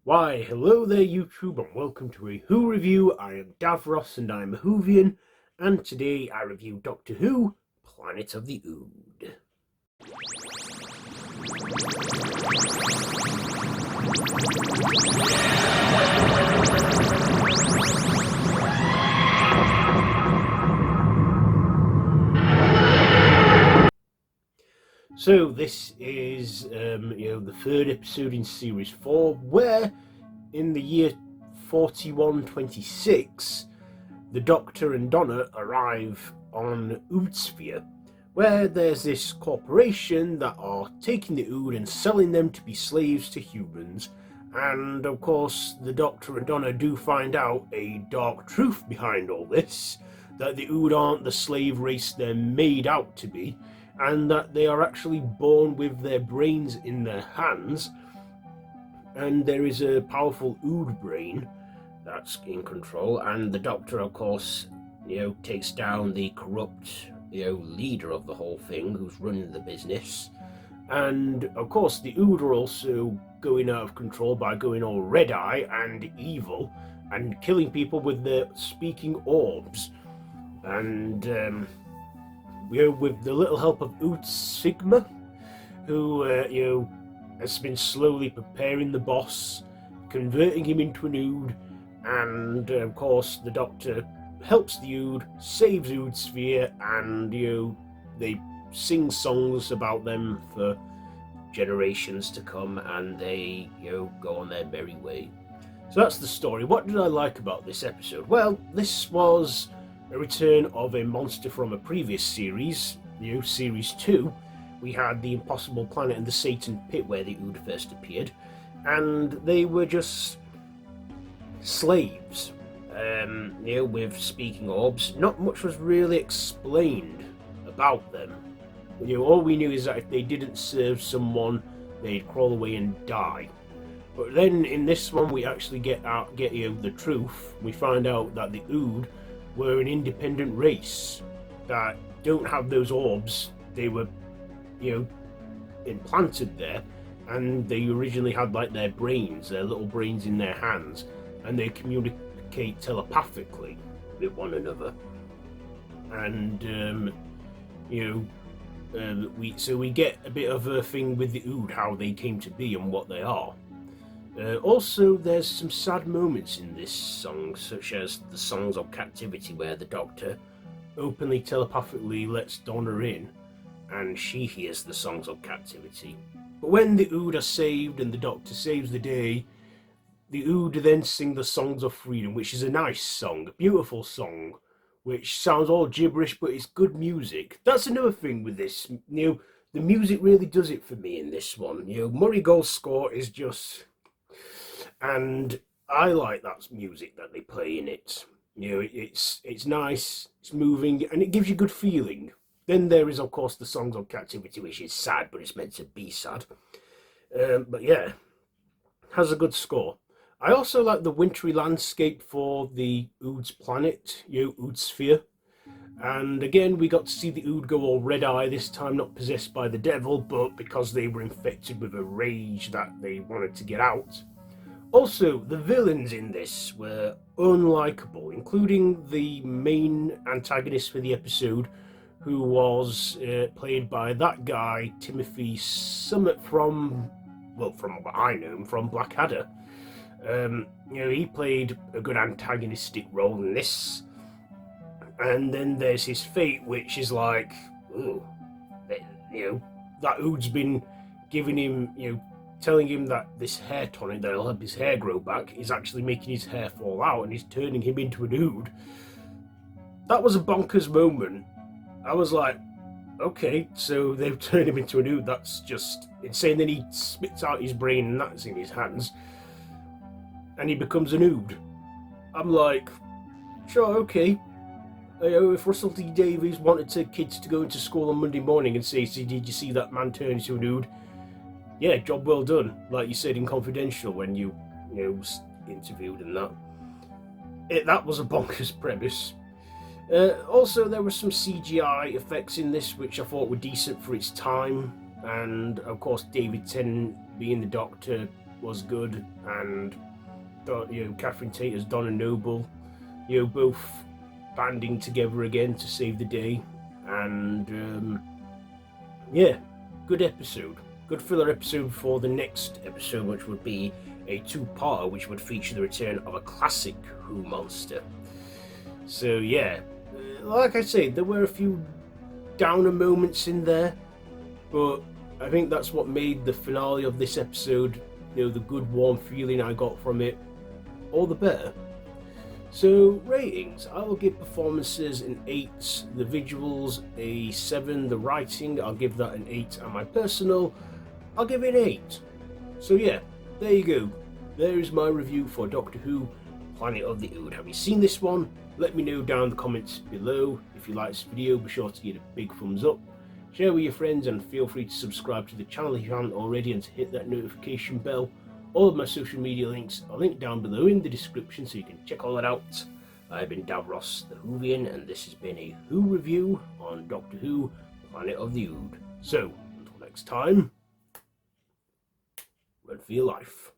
Why, hello there YouTube and welcome to a Who review. I am Davros and I'm a Whovian, and today I review Doctor Who, Planet of the Ood. So this is the third episode in series 4, where in the year 4126 the Doctor and Donna arrive on Oodsphere, where there's this corporation that are taking the Ood and selling them to be slaves to humans. And of course the Doctor and Donna do find out a dark truth behind all this, that the Ood aren't the slave race they're made out to be, and that they are actually born with their brains in their hands, and there is a powerful Ood brain that's in control, and the Doctor, of course, takes down the corrupt, leader of the whole thing, who's running the business. And of course the Ood are also going out of control by going all red-eye and evil and killing people with their speaking orbs. And with the little help of Ood Sigma, who has been slowly preparing the boss, converting him into an Ood, and of course the Doctor helps the Ood, saves Oodsphere, and they sing songs about them for generations to come, and they go on their merry way. So that's the story. What did I like about this episode? Well, this was a return of a monster from a previous series, series 2. We had the Impossible Planet and the Satan Pit, where the Ood first appeared, and they were just slaves, with speaking orbs. Not much was really explained about them. All we knew is that if they didn't serve someone, they'd crawl away and die. But then in this one, we actually get the truth. We find out that the Ood were an independent race that don't have those orbs. They were, implanted there, and they originally had their brains, their little brains in their hands, and they communicate telepathically with one another. And we get a bit of a thing with the Ood, how they came to be and what they are. Also, there's some sad moments in this song, such as the Songs of Captivity, where the Doctor openly telepathically lets Donna in, and she hears the Songs of Captivity. But when the Ood are saved and the Doctor saves the day, the Ood then sing the Songs of Freedom, which is a nice song, a beautiful song, which sounds all gibberish, but it's good music. That's another thing with this. The music really does it for me in this one. Murray Gold's score is just... and I like that music that they play in it. It's nice, it's moving, and it gives you good feeling. Then there is, of course, the Songs of Captivity, which is sad, but it's meant to be sad. But yeah, has a good score. I also like the wintry landscape for the Ood's planet, Oodsphere. And again, we got to see the Ood go all red-eye, this time not possessed by the devil, but because they were infected with a rage that they wanted to get out. Also, the villains in this were unlikable, including the main antagonist for the episode, who was played by that guy, Timothy Summit from what I know him from, Blackadder. He played a good antagonistic role in this. And then there's his fate, which is like, that Ood's been giving him, telling him that this hair tonic that'll help his hair grow back is actually making his hair fall out and is turning him into an Ood. That was a bonkers moment. I was like, okay, so they've turned him into an Ood. That's just insane. Then he spits out his brain and that's in his hands, and he becomes an Ood. I'm like, sure, okay. If Russell T Davies wanted kids to go into school on Monday morning and say, did you see that man turn into an Ood? Yeah, job well done, like you said in Confidential when you was interviewed and that. That was a bonkers premise. Also, there were some CGI effects in this which I thought were decent for its time, and of course David Tennant being the Doctor was good, and Catherine Tate as Donna Noble, both banding together again to save the day, and good episode. Good filler episode for the next episode, which would be a two-parter, which would feature the return of a classic Who monster. So yeah, like I say, there were a few downer moments in there, but I think that's what made the finale of this episode, the good warm feeling I got from it, all the better. So ratings, I will give performances an 8, the visuals a 7, the writing I'll give that an 8, and my personal I'll give it an 8. So yeah, there you go. There is my review for Doctor Who, Planet of the Ood. Have you seen this one? Let me know down in the comments below. If you like this video, be sure to give it a big thumbs up. Share with your friends and feel free to subscribe to the channel if you haven't already and to hit that notification bell. All of my social media links are linked down below in the description so you can check all that out. I've been Davros the Whovian, and this has been a Who review on Doctor Who, Planet of the Ood. So, until next time, run for your life.